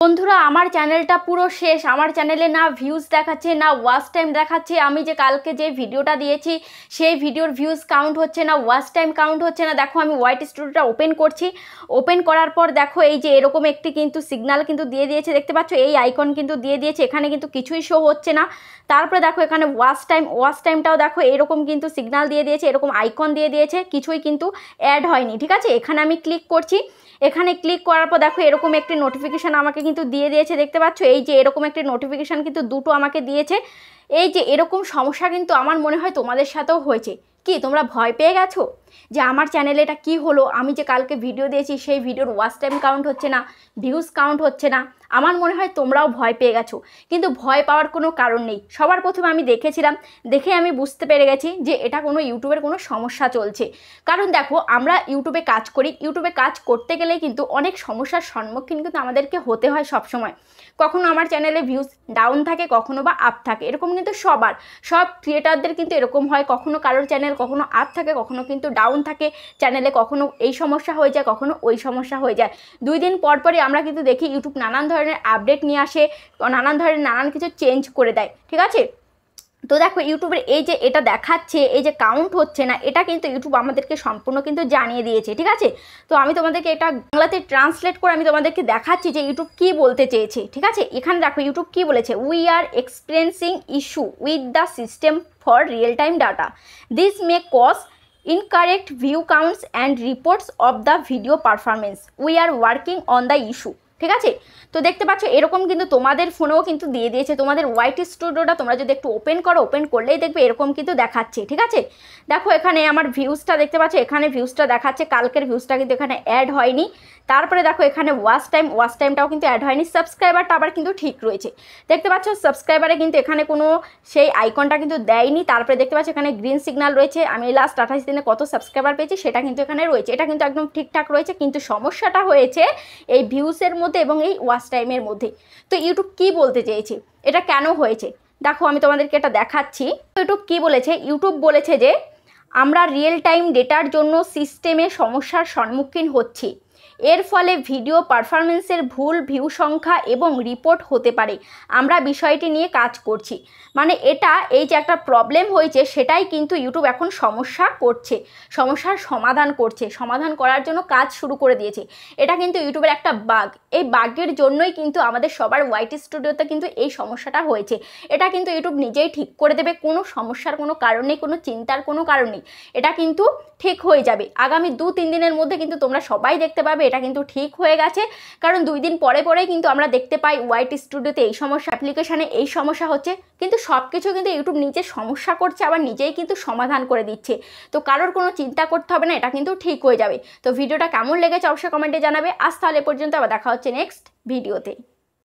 বন্ধুরা আমার চ্যানেলটা পুরো শেষ। আমার চ্যানেলে না ভিউজ দেখাচ্ছে না ওয়াচ টাইম দেখাচ্ছে। আমি যে কালকে যে ভিডিওটা দিয়েছি সেই ভিডিওর ভিউজ কাউন্ট হচ্ছে না, ওয়াচ টাইম কাউন্ট হচ্ছে না। দেখো আমি ওয়াইট স্টুডিওটা ওপেন করছি, ওপেন করার পর দেখো এই যে এরকম একটি কিন্তু সিগন্যাল কিন্তু দিয়ে দিয়েছে, দেখতে পাচ্ছ এই আইকন কিন্তু দিয়ে দিয়েছে, এখানে কিন্তু কিছুই শো হচ্ছে না। তারপরে দেখো এখানে ওয়াচ টাইমটাও দেখো এরকম কিন্তু সিগন্যাল দিয়ে দিয়েছে, এরকম আইকন দিয়ে দিয়েছে, কিছুই কিন্তু অ্যাড হয়নি। ঠিক আছে, এখানে আমি ক্লিক করছি, এখানে ক্লিক করার পর দেখো এরকম একটি নোটিফিকেশান আমাকে কিন্তু দিয়ে দিয়েছে, দেখতে পাচ্ছ এই যে এরকম একটি নোটিফিকেশান কিন্তু দুটো আমাকে দিয়েছে। এই যে এরকম সমস্যা কিন্তু আমার মনে হয় তোমাদের সাথেও হয়েছে। কি তোমরা ভয় পেয়ে গেছো যে আমার চ্যানেলে এটা কী হলো? আমি যে কালকে ভিডিও দিয়েছি সেই ভিডিওর ওয়াচ টাইম কাউন্ট হচ্ছে না, ভিউজ কাউন্ট হচ্ছে না। আমার মনে হয় তোমরাও ভয় পেয়ে গেছো, কিন্তু ভয় পাওয়ার কোনো কারণ নেই। সবার প্রথমে আমি দেখেছিলাম, দেখে আমি বুঝতে পেরে গেছি যে এটা কোনো ইউটিউবের কোনো সমস্যা চলছে। কারণ দেখো আমরা ইউটিউবে কাজ করি, ইউটিউবে কাজ করতে গেলে কিন্তু অনেক সমস্যার সম্মুখীন কিন্তু আমাদেরকে হতে হয় সব সময়। কখনো আমার চ্যানেলে ভিউজ ডাউন থাকে, কখনো বা আপ থাকে, এরকম কিন্তু সব ক্রিয়েটারদের কিন্তু এরকম হয়। কখনো কারোর চ্যানেল কখনো আপ থাকে, কখনো কিন্তু ডাউন থাকে চ্যানেলে, কখনো এই সমস্যা হয়ে যায়, কখনো ওই সমস্যা হয়ে যায়। 2 দিন পর পরই আমরা কিন্তু দেখি ইউটিউব নানান ধরনের আপডেট নিয়ে আসে, নানান কিছু চেঞ্জ করে দেয়। ঠিক আছে, তো দেখো ইউটিউবের এই যে এটা দেখাচ্ছে, এই যে কাউন্ট হচ্ছে না, এটা কিন্তু ইউটিউব আমাদেরকে সম্পূর্ণ কিন্তু জানিয়ে দিয়েছে। ঠিক আছে, তো আমি তোমাদেরকে এটা বাংলাতে ট্রান্সলেট করে আমি তোমাদেরকে দেখাচ্ছি যে ইউটিউব কি বলতে চেয়েছে। ঠিক আছে, এখানে দেখো ইউটিউব কি বলেছে, we are experiencing issue with the system for real time data, this may cause incorrect view counts and reports of the video performance, we are working on the issue। ঠিক আছে, তো দেখতে পাচ্ছ এরকম কিন্তু তোমাদের ফোনেও কিন্তু দিয়ে দিয়েছে। তোমাদের ওয়াইট স্টুডিওটা তোমরা যদি একটু ওপেন করো, ওপেন করলেই দেখবে এরকম কিন্তু দেখাচ্ছে। ঠিক আছে, দেখো এখানে আমার ভিউজটা দেখতে পাচ্ছ, এখানে ভিউজটা দেখাচ্ছে, কালকের ভিউজটা কিন্তু এখানে অ্যাড হয়নি। তারপরে দেখো এখানে ওয়াচ টাইমটাও কিন্তু অ্যাড হয়নি। সাবস্ক্রাইবারটা আবার কিন্তু ঠিক রয়েছে, দেখতে পাচ্ছ সাবস্ক্রাইবারে কিন্তু এখানে কোনো সেই আইকনটা কিন্তু দেয়নি। তারপরে দেখতে পাচ্ছ এখানে গ্রিন সিগন্যাল রয়েছে, আমি লাস্ট 28 দিনে কত সাবস্ক্রাইবার পেয়েছি সেটা কিন্তু এখানে রয়েছে, এটা কিন্তু একদম ঠিকঠাক রয়েছে। কিন্তু সমস্যাটা হয়েছে এই ভিউসের মধ্যে এবং এই ওয়াচ টাইমের মধ্যে। তো ইউটিউব কি বলতে চেয়েছে, এটা কেন হয়েছে দেখো আমি তোমাদেরকে এটা দেখাচ্ছি। ইউটিউব কি বলেছে, ইউটিউব বলেছে যে আমরা রিয়েল টাইম ডেটার জন্য সিস্টেমে সমস্যার সম্মুখীন হচ্ছি, এর ফলে ভিডিও পারফরমেন্সের ভুল ভিউ সংখ্যা এবং রিপোর্ট হতে পারে। আমরা বিষয়টি নিয়ে কাজ করছি। মানে এটা এই যে একটা প্রবলেম হয়েছে সেটাই কিন্তু ইউটিউব এখন সমস্যার সমাধান করছে, সমাধান করার জন্য কাজ শুরু করে দিয়েছে। এটা কিন্তু ইউটিউবের একটা বাগ, এই বাগের জন্যই কিন্তু আমাদের সবার ওয়াইট স্টুডিওতে কিন্তু এই সমস্যাটা হয়েছে। এটা কিন্তু ইউটিউব নিজেই ঠিক করে দেবে, কোনো সমস্যার কোনো কারণ নেই, কোনো চিন্তার কোনো কারণ নেই, এটা কিন্তু ঠিক হয়ে যাবে। আগামী 2-3 দিনের মধ্যে কিন্তু তোমরা সবাই দেখতে পাবে এটা কিন্তু ঠিক হয়ে গেছে। কারণ 2 দিন পরেই কিন্তু আমরা দেখতে পাই ওয়াইট স্টুডিওতে এই সমস্যা, অ্যাপ্লিকেশানে এই সমস্যা হচ্ছে, কিন্তু সব কিছু কিন্তু ইউটিউব নিজে সমস্যা করছে, আবার নিজেই কিন্তু সমাধান করে দিচ্ছে। তো কারোর কোনো চিন্তা করতে হবে না, এটা কিন্তু ঠিক হয়ে যাবে। তো ভিডিওটা কেমন লেগেছে অবশ্যই কমেন্টে জানাবে। আজ তাহলে পর্যন্ত, আবার দেখা হচ্ছে নেক্সট ভিডিওতে।